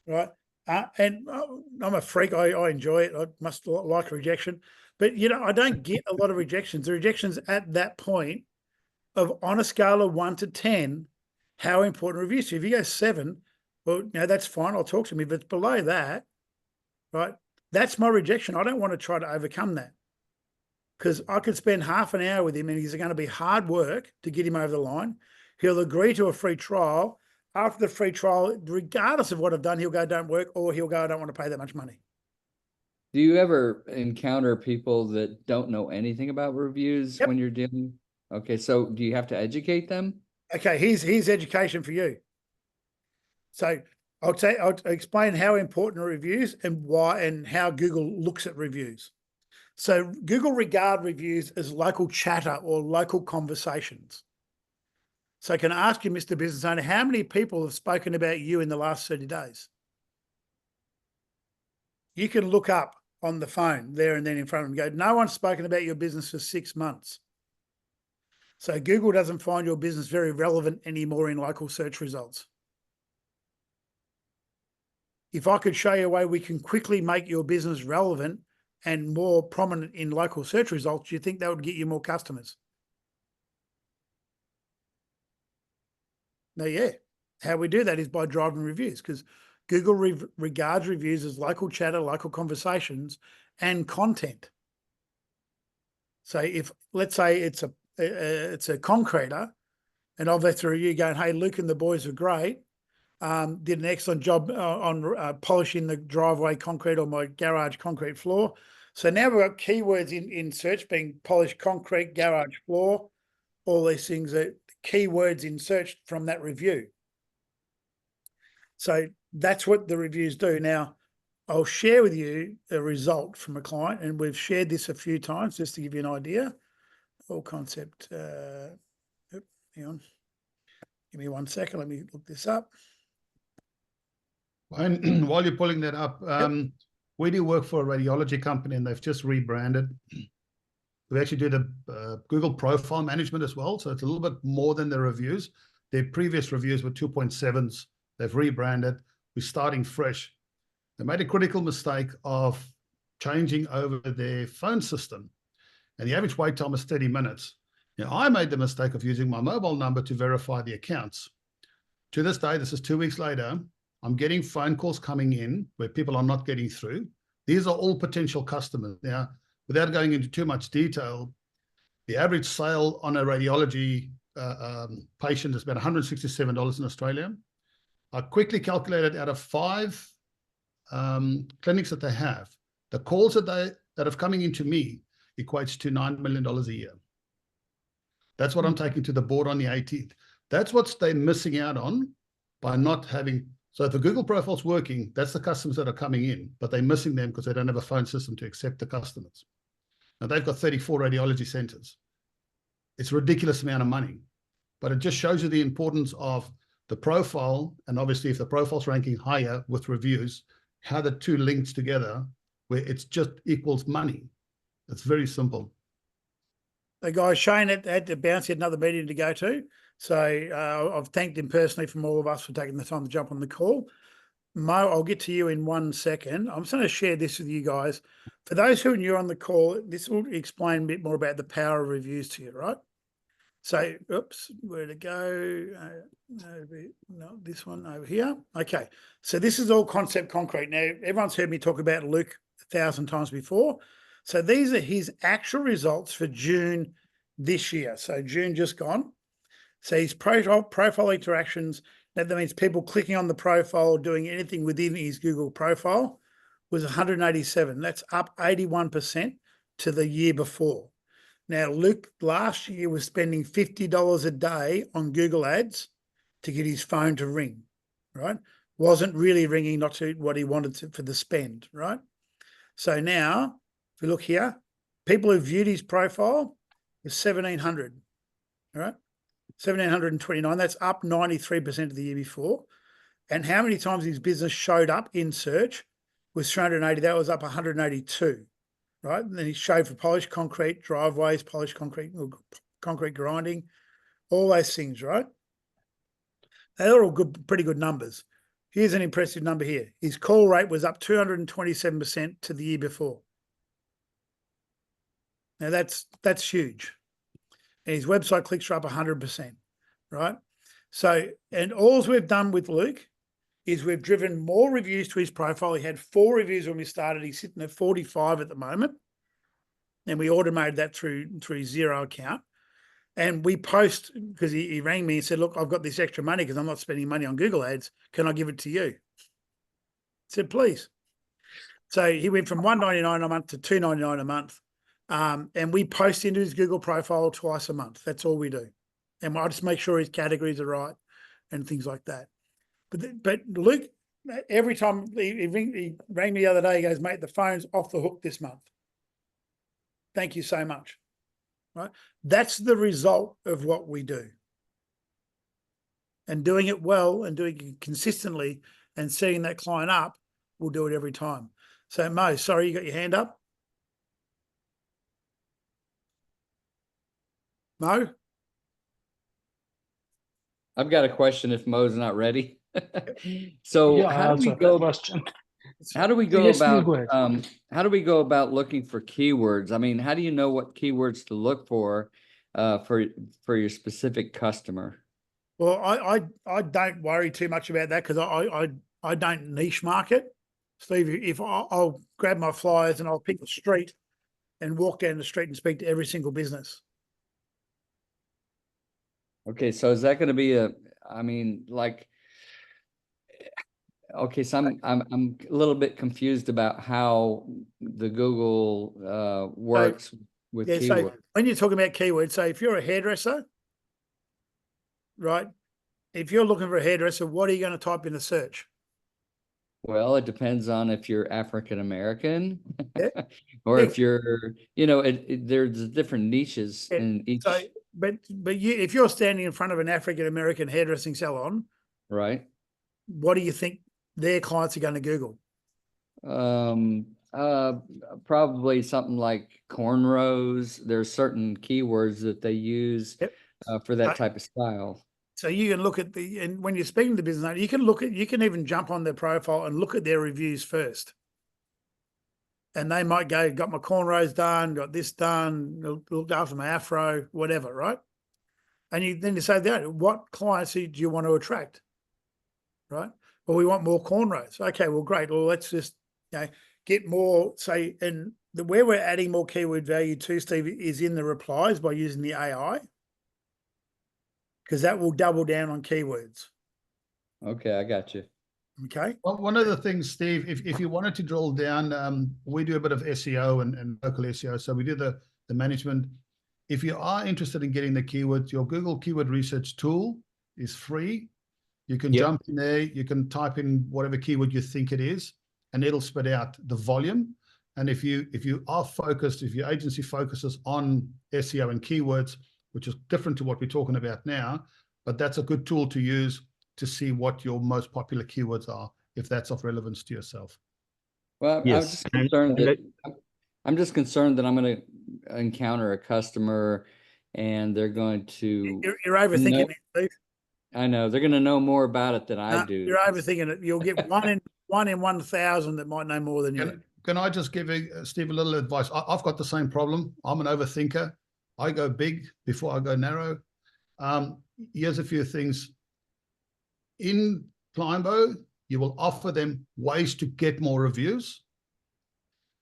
Right. And I'm a freak. I enjoy it. I must like rejection. But, I don't get a lot of rejections. The rejections at that point of, on a scale of 1 to 10, how important reviews. So if you go 7, well, that's fine. I'll talk to him. If it's below that, right, that's my rejection. I don't want to try to overcome that, because I could spend half an hour with him and he's going to be hard work to get him over the line. He'll agree to a free trial. After the free trial, regardless of what I've done, he'll go, don't work, or he'll go, I don't want to pay that much money. Do you ever encounter people that don't know anything about reviews Yep. when you're dealing? Okay, so do you have to educate them? Okay, here's education for you. So I'll explain how important are reviews and why, and how Google looks at reviews. So Google regard reviews as local chatter or local conversations. So I can ask you, Mr. Business Owner, how many people have spoken about you in the last 30 days? You can look up on the phone there and then in front of them and go, no one's spoken about your business for 6 months. So Google doesn't find your business very relevant anymore in local search results. If I could show you a way we can quickly make your business relevant and more prominent in local search results, do you think that would get you more customers? No, yeah. How we do that is by driving reviews, because Google regards reviews as local chatter, local conversations, and content. So if, let's say it's a concreter, and I've left a review going, hey, Luke and the boys are great, did an excellent job on polishing the driveway concrete or my garage concrete floor. So now we've got keywords in search being polished concrete, garage floor, all these things are keywords in search from that review. So that's what the reviews do. Now, I'll share with you a result from a client, and we've shared this a few times just to give you an idea. All concept, hang on. Give me 1 second. Let me look this up. And while you're pulling that up, we do work for a radiology company, and they've just rebranded. We actually do the Google profile management as well. So it's a little bit more than the reviews. Their previous reviews were 2.7s. They've rebranded. We're starting fresh. They made a critical mistake of changing over their phone system, and the average wait time is 30 minutes. Now, I made the mistake of using my mobile number to verify the accounts. To this day, this is 2 weeks later, I'm getting phone calls coming in where people are not getting through. These are all potential customers. Now, without going into too much detail, the average sale on a radiology patient is about $167 in Australia. I quickly calculated out of 5 clinics that they have, the calls that have coming into me equates to $9 million a year. That's what I'm taking to the board on the 18th. That's what they're missing out on by not having. So if the Google profile's working, that's the customers that are coming in, but they're missing them because they don't have a phone system to accept the customers. Now, they've got 34 radiology centers. It's a ridiculous amount of money, but it just shows you the importance of the profile. And obviously, if the profile's ranking higher with reviews, how the two links together, where it's just equals money. It's very simple. The guy Shane had to bounce, he had another meeting to go to. So I've thanked him personally from all of us for taking the time to jump on the call. Mo, I'll get to you in 1 second. I'm just going to share this with you guys. For those who are new on the call, this will explain a bit more about the power of reviews to you, right? So, oops, where to go? No, this one over here. Okay, so this is all concept concrete. Now, everyone's heard me talk about Luke 1,000 times before. So these are his actual results for June this year. So June just gone. So his profile interactions, that means people clicking on the profile, doing anything within his Google profile, was 187. That's up 81% to the year before. Now, Luke last year was spending $50 a day on Google ads to get his phone to ring, right? Wasn't really ringing, not to what he wanted to for the spend, right? So now, if we look here, people who viewed his profile is 1,700, right? 1,729, that's up 93% of the year before. And how many times his business showed up in search was 380, that was up 182, right? And then he showed for polished concrete, driveways, polished concrete, concrete grinding, all those things, right? They're all good, pretty good numbers. Here's an impressive number here. His call rate was up 227% to the year before. Now that's huge. And his website clicks are up 100%, right? So, and all we've done with Luke is we've driven more reviews to his profile. He had 4 reviews when we started. He's sitting at 45 at the moment. And we automated that through his Xero account. And we post, because he rang me and said, look, I've got this extra money because I'm not spending money on Google ads. Can I give it to you? I said, please. So he went from $1.99 a month to $2.99 a month. And we post into his Google profile twice a month. That's all we do. And I just make sure his categories are right and things like that. But Luke, every time he rang me the other day, he goes, mate, the phone's off the hook this month. Thank you so much. Right? That's the result of what we do. And doing it well and doing it consistently and setting that client up, we'll do it every time. So Mo, sorry, you got your hand up? Mo? I've got a question if Mo's not ready. So Yeah, how do we also go? question. How do we go Yes, please about go ahead. how do we go about looking for keywords? I mean, how do you know what keywords to look for your specific customer? Well, I don't worry too much about that because I don't niche market. Steve, if I'll grab my flyers and I'll pick a street and walk down the street and speak to every single business. Okay, so is that going to be I mean, like, okay, so I'm a little bit confused about how the Google works with Yeah, so keywords. when you're talking about keywords, so if you're a hairdresser, right? If you're looking for a hairdresser, what are you going to type in a search? Well, it depends on if you're African American Yeah. or Yeah. if you're, there's different niches Yeah. in each. So, but if you're standing in front of an African American hairdressing salon, Right. what do you think their clients are going to Google? Probably something like cornrows. There's certain keywords that they use for that type of style. So you can look at and when you're speaking to the business owner, you can even jump on their profile and look at their reviews first. And they might go, got my cornrows done, got this done, looked after my afro, whatever, right? And then you say, what clients do you want to attract? Right? Well, we want more cornrows. Okay, well, great. Well, let's just get more, say, and where we're adding more keyword value to, Steve, is in the replies by using the AI. Because that will double down on keywords. Okay, I got you. Okay. Well, one of the things, Steve, if you wanted to drill down, we do a bit of SEO and local SEO. So we do the management. If you are interested in getting the keywords, your Google keyword research tool is free. You can jump in there, you can type in whatever keyword you think it is, and it'll spit out the volume. And if you are focused, if your agency focuses on SEO and keywords, which is different to what we're talking about now, but that's a good tool to use to see what your most popular keywords are, if that's of relevance to yourself. Well, Yes. I'm just concerned that I'm going to encounter a customer and they're going to. You're overthinking it, Steve. I know they're going to know more about it than I do. You're overthinking it. You'll get one in 1,000 that might know more than you. Can I just give Steve a little advice? I've got the same problem. I'm an overthinker. I go big before I go narrow. Here's a few things. In Cilmbo, you will offer them ways to get more reviews.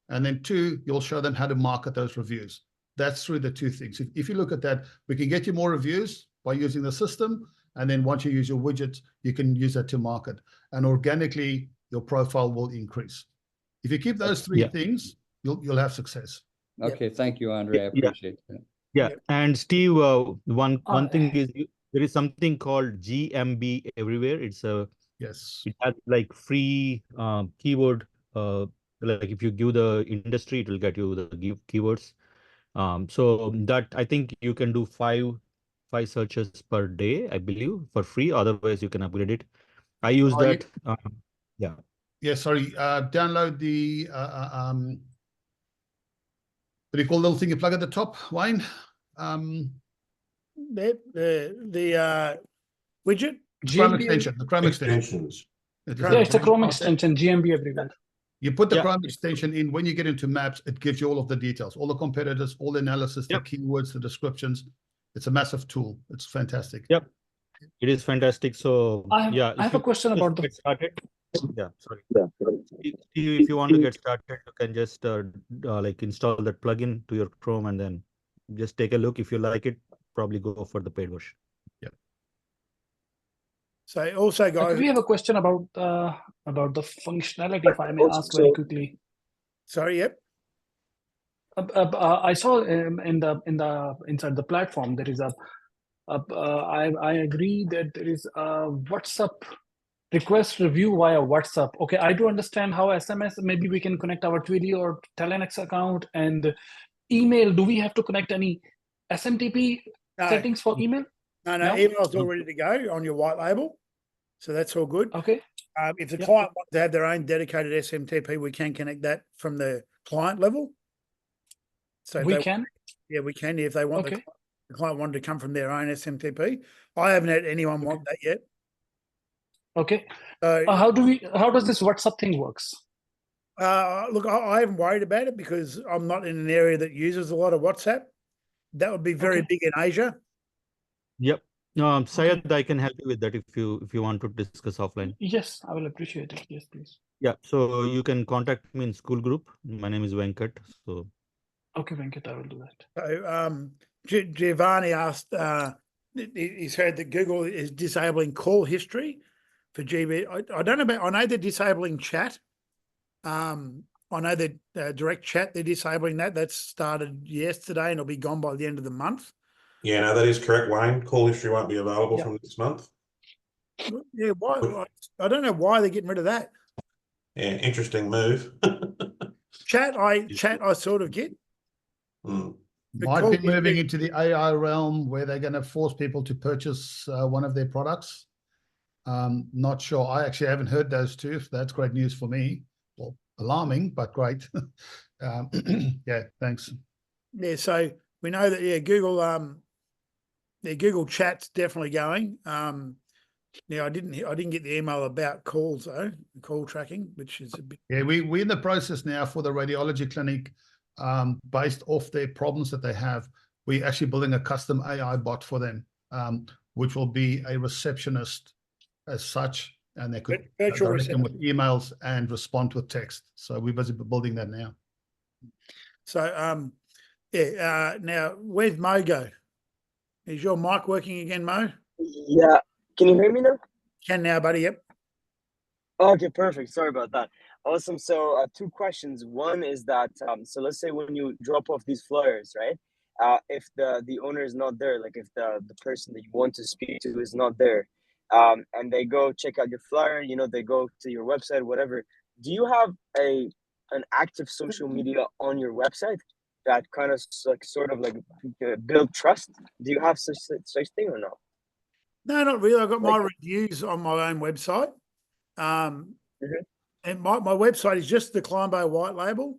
And then 2, you'll show them how to market those reviews. That's through the 2 things. If you look at that, we can get you more reviews by using the system. And then once you use your widgets, you can use that to market. And organically, your profile will increase. If you keep those 3 things, you'll have success. Okay, thank you, Andre. I appreciate that. Yeah, and Steve, one thing is there is something called GMB everywhere. It's it has like free keyword. Like if you give the industry, it will get you the keywords. So that I think you can do five searches per day, I believe, for free. Otherwise, you can upgrade it. I use that. Yeah, sorry. Download the what do you call the little thing you plug at the top, Wayne? The widget? Chrome extension. The Chrome extension. Yeah, it's a Chrome extension, GMB everywhere. You put the Chrome extension in. When you get into maps, it gives you all of the details, all the competitors, all the analysis, the keywords, the descriptions. It's a massive tool. It's fantastic. Yep. It is fantastic. So yeah, I have a question about the. get started. Yeah, sorry. If you want to get started, you can just like install that plugin to your Chrome and then just take a look. If you like it, probably go for the paid version. Yeah. So also, guys, We have a question about the functionality, if I may ask very quickly. sorry, yep. I saw inside the platform there is I agree that there is a WhatsApp request review via WhatsApp. Okay, I do understand how SMS. Maybe we can connect our Twilio or Telenex account and email. Do we have to connect any SMTP settings for email? No, email's all ready to go on your white label. So that's all good. Okay. If the client wants to have their own dedicated SMTP, we can connect that from the client level. So we can? Yeah, we can. If they want the client wanted to come from their own SMTP. I haven't had anyone want that yet. Okay. So how does this WhatsApp thing works? Look, I haven't worried about it because I'm not in an area that uses a lot of WhatsApp. That would be very big in Asia. Yep. Syed, I can help you with that if you want to discuss offline. Yes, I will appreciate it. Yes, please. Yeah. So you can contact me in school group. My name is Venkat. So. Okay, Venkat, I will do that. So Giovanni asked, he's heard that Google is disabling call history for GB. I don't know about, I know they're disabling chat. I know that direct chat, they're disabling that. That's started yesterday and it'll be gone by the end of the month. Yeah, no, that is correct, Wayne. Call history won't be available from this month. Yeah, why? I don't know why they're getting rid of that. Yeah, interesting move. Chat, I sort of get. Might be moving into the AI realm where they're going to force people to purchase one of their products. Not sure. I actually haven't heard those two. So that's great news for me. Well, alarming, but great. Yeah, thanks. Yeah, so we know that Google Chat's definitely going. Now I didn't get the email about calls though, call tracking, which is a bit. Yeah, we're in the process now for the radiology clinic. Based off their problems that they have, we're actually building a custom AI bot for them, which will be a receptionist as such, and they could direct them with emails and respond with text. So we're busy building that now. So now where's Mo go? Is your mic working again, Mo? Yeah. Can you hear me now? Can now, buddy. Yep. Okay, perfect. Sorry about that. Awesome. So two questions. One is that, so let's say when you drop off these flyers, right? If the owner is not there, like if the person that you want to speak to is not there, and they go check out your flyer, they go to your website, whatever. Do you have an active social media on your website that kind of sort of build trust? Do you have such thing or no? No, not really. I've got my reviews on my own website. And my website is just the Cilmbo white label.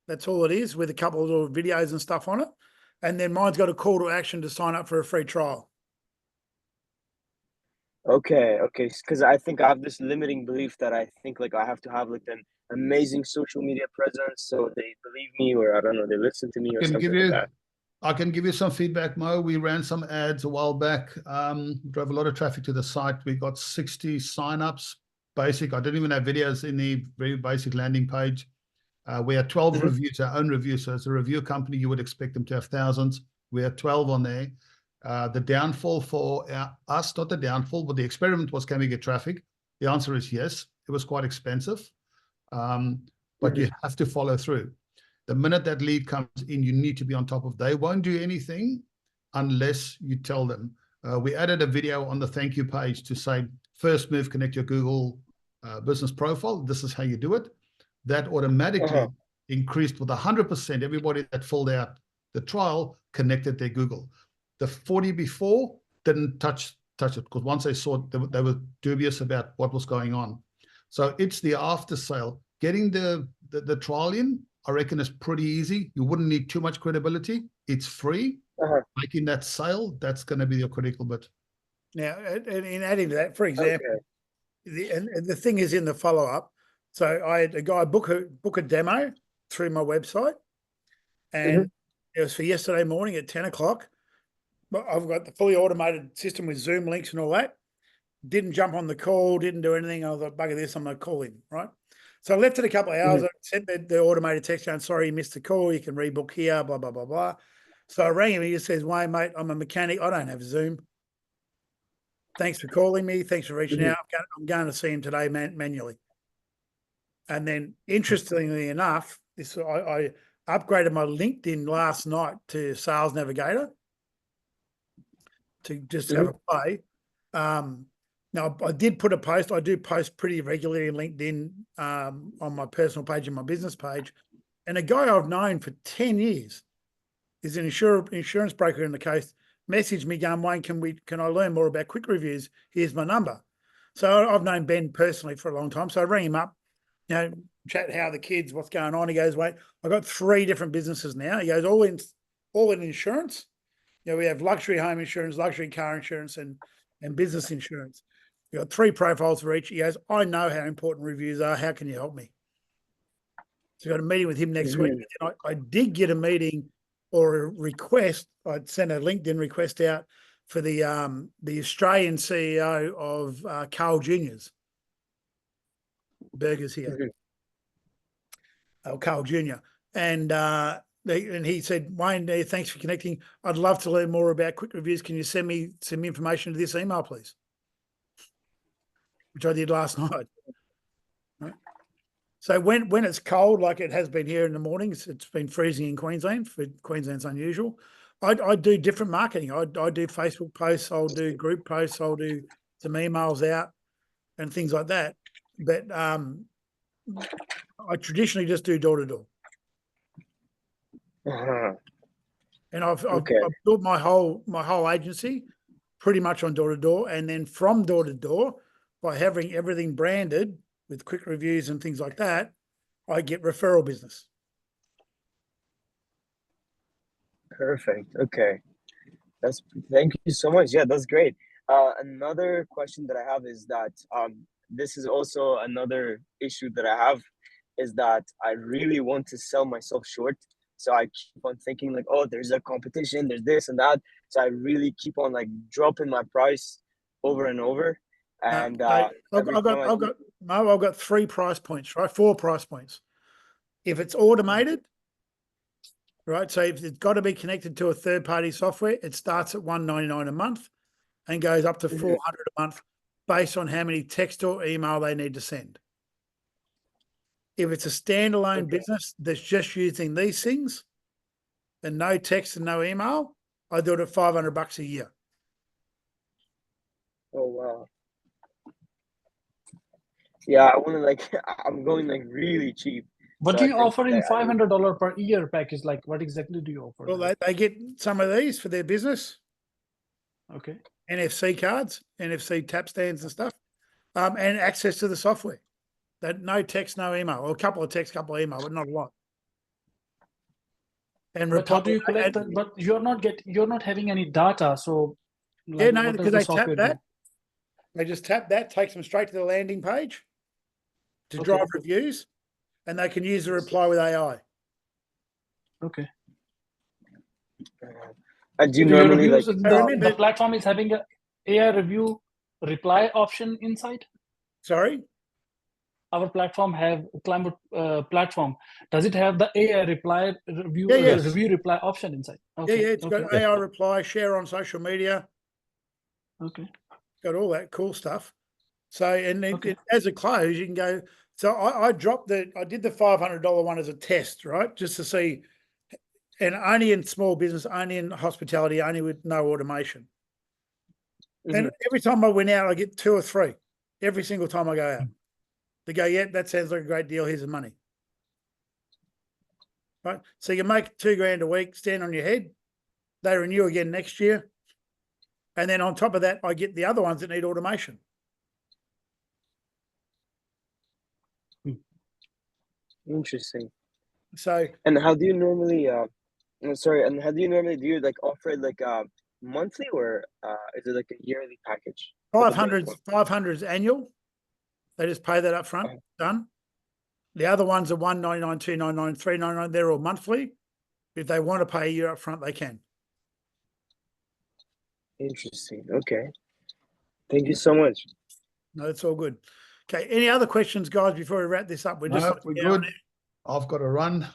That's all it is, with a couple of little videos and stuff on it. And then mine's got a call to action to sign up for a free trial. Okay, because I think I have this limiting belief that I think I have to have an amazing social media presence so they believe me, or I don't know, they listen to me or something like that. I can give you some feedback, Mo. We ran some ads a while back, drove a lot of traffic to the site. We got 60 signups. Basic. I didn't even have videos in the very basic landing page. We had 12 reviews, our own reviews. So as a review company, you would expect them to have thousands. We had 12 on there. The downfall for us, not the downfall, but the experiment was, can we get traffic? The answer is yes. It was quite expensive, but you have to follow through. The minute that lead comes in, you need to be on top of. They won't do anything unless you tell them. We added a video on the thank you page to say, first move, connect your Google business profile. This is how you do it. That automatically increased with 100%. Everybody that filled out the trial connected their Google. The 40 before didn't touch it because once they saw it, they were dubious about what was going on. So it's the after sale. Getting the trial in, I reckon, is pretty easy. You wouldn't need too much credibility. It's free. Making that sale, that's going to be your critical bit. Now, in adding to that, for example, the thing is in the follow-up. So I had a guy book a demo through my website, and it was for yesterday morning at 10 o'clock. I've got the fully automated system with Zoom links and all that. Didn't jump on the call, didn't do anything. I was like, bugger this, I'm going to call him, right? So I left it a couple of hours. I sent the automated text going, sorry, you missed the call. You can rebook here, blah, blah, blah, blah. So I rang him. He just says, Wayne, mate, I'm a mechanic. I don't have Zoom. Thanks for calling me. Thanks for reaching out. I'm going to see him today manually. And then, interestingly enough, I upgraded my LinkedIn last night to Sales Navigator to just have a play. Now, I did put a post. I do post pretty regularly in LinkedIn on my personal page and my business page. And a guy I've known for 10 years is an insurance broker in the coast, messaged me going, Wayne, can I learn more about quick reviews? Here's my number. So I've known Ben personally for a long time. So I rang him up, chat how the kids, what's going on. He goes, wait, I've got 3 different businesses now. He goes, all in insurance. We have luxury home insurance, luxury car insurance, and business insurance. We've got 3 profiles for each. He goes, I know how important reviews are. How can you help me? So I got a meeting with him next week. And I did get a meeting or a request. I'd sent a LinkedIn request out for the Australian CEO of Carl Jr.'s Burgers here. Carl Jr. And he said, Wayne, thanks for connecting. I'd love to learn more about quick reviews. Can you send me some information to this email, please? Which I did last night. Right? So when it's cold, like it has been here in the mornings, it's been freezing in Queensland. For Queensland's unusual. I do different marketing. I do Facebook posts. I'll do group posts. I'll do some emails out and things like that. But I traditionally just do door to door. And I've built my whole agency pretty much on door to door, and then from door to door, by having everything branded with quick reviews and things like that, I get referral business. Perfect. Okay. Thank you so much. Yeah, that's great. Another question that I have is that this is also another issue that I have, is that I really want to sell myself short. So I keep on thinking like, oh, there's a competition, there's this and that. So I really keep on like dropping my price over and over. And I've got 3 price points, right? 4 price points. If it's automated, right? So if it's got to be connected to a third-party software, it starts at $199 a month and goes up to $400 a month based on how many text or email they need to send. If it's a standalone business that's just using these things and no text and no email, I do it at $500 a year. Oh, wow. Yeah, I want to I'm going really cheap. What do you offer in $500 per year package? Like, what exactly do you offer? Well, they get some of these for their business. Okay. NFC cards, NFC tap stands and stuff, and access to the software. That no text, no email, or a couple of texts, couple of email, but not a lot. And but how do you collect that? But you're not having any data, so yeah, no, because they tap that. They just tap that, takes them straight to the landing page to drive reviews, and they can use the reply with AI. Okay. And do you normally the platform is having a AI review reply option inside? Sorry? Our platform have Cilmbo platform. Does it have the AI reply review review reply option inside? Okay. Yeah, it's got AI reply, share on social media. Okay. Got all that cool stuff. So, and as a close, you can go. So I did the $500 one as a test, right? Just to see, and only in small business, only in hospitality, only with no automation. And every time I went out, I get 2 or 3. Every single time I go out. They go, yeah, that sounds like a great deal. Here's the money. Right? So you make $2,000 a week, stand on your head. They renew again next year. And then on top of that, I get the other ones that need automation. Interesting. So, and how do you normally do you like offer it like monthly, or is it like a yearly package? 500 is annual. They just pay that up front. Done. The other ones are $199, $299, $399. They're all monthly. If they want to pay a year up front, they can. Interesting. Okay. Thank you so much. No, it's all good. Okay. Any other questions, guys, before we wrap this up? We're just No, we're good. I've got to run.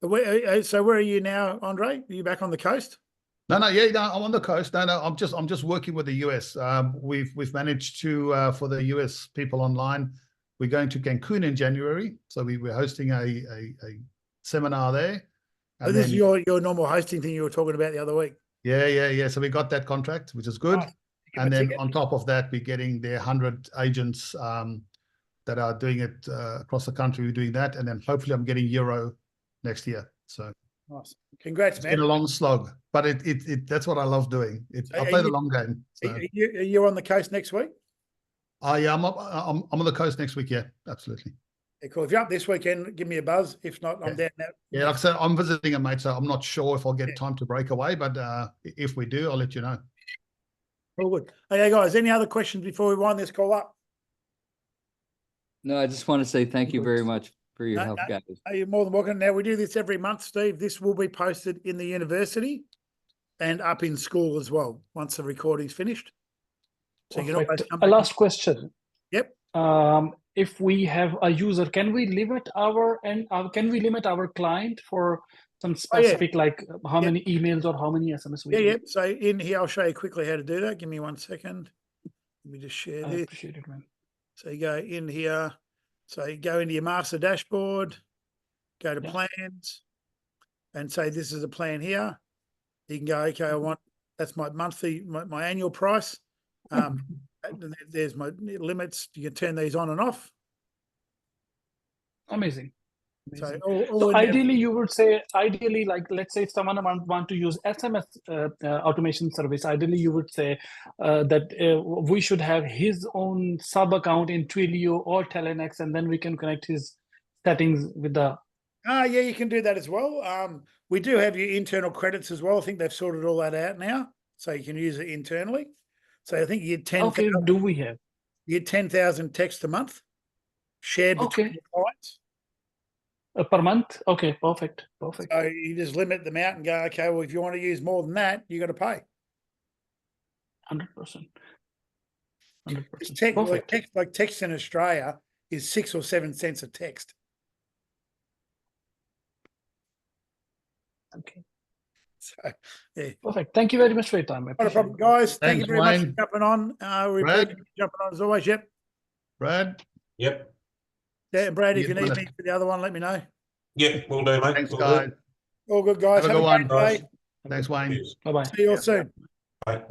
So where are you now, Andre? Are you back on the coast? No, I'm on the coast. No, I'm just working with the US. We've managed to for the US people online. We're going to Cancun in January, so we're hosting a seminar there. And this is your normal hosting thing you were talking about the other week. Yeah. So we got that contract, which is good. Nice. And then on top of that, we're getting their 100 agents that are doing it across the country. We're doing that, and then hopefully I'm getting Euro next year. So nice. Congrats, man. It's been a long slog, but it that's what I love doing. I play the long game. So. Are you on the coast next week? Yeah, I'm on the coast next week. Yeah, absolutely. Yeah, cool. If you're up this weekend, give me a buzz. If not, I'm down now. Yeah, like I said, I'm visiting a mate, so I'm not sure if I'll get time to break away, but if we do, I'll let you know. All good. Okay, guys, any other questions before we wind this call up? No, I just want to say thank you very much for your help, guys. You're more than welcome. Now, we do this every month, Steve. This will be posted in the university and up in school as well once the recording's finished. So you can a last question. Yep. If we have a user, can we limit our client for some specific, like how many emails or how many SMS we Yeah. So in here, I'll show you quickly how to do that. Give me 1 second. Let me just share this. I appreciate it, man. So you go in here. So you go into your master dashboard, go to plans, and say this is a plan here. You can go, okay, that's my monthly, my annual price. There's my limits. You can turn these on and off. Amazing. So ideally, you would say, like, let's say if someone want to use SMS automation service, ideally you would say that we should have his own sub account in Twilio or Telenex, and then we can connect his settings with the. Yeah, you can do that as well. We do have your internal credits as well. I think they've sorted all that out now, so you can use it internally. So I think you get 10,000. Okay, do we have? You get 10,000 texts a month shared between your clients. Per month? Okay, perfect. So you just limit them out and go, okay, well, if you want to use more than that, you got to pay. 100%. 100%. Like text in Australia is 6 or 7 cents a text. Okay. So, yeah. Perfect. Thank you very much for your time. Not a problem, guys. Thank you very much for jumping on. We Brad? appreciate you jumping on as always. Yep. Brad? Yep. Yeah, and Brad, if you need me for the other one, let me know. Yep, will do, mate. Thanks, guys. All good, guys. Have a good one. Great day. Thanks, Wayne. Bye-bye. See you all soon. Bye.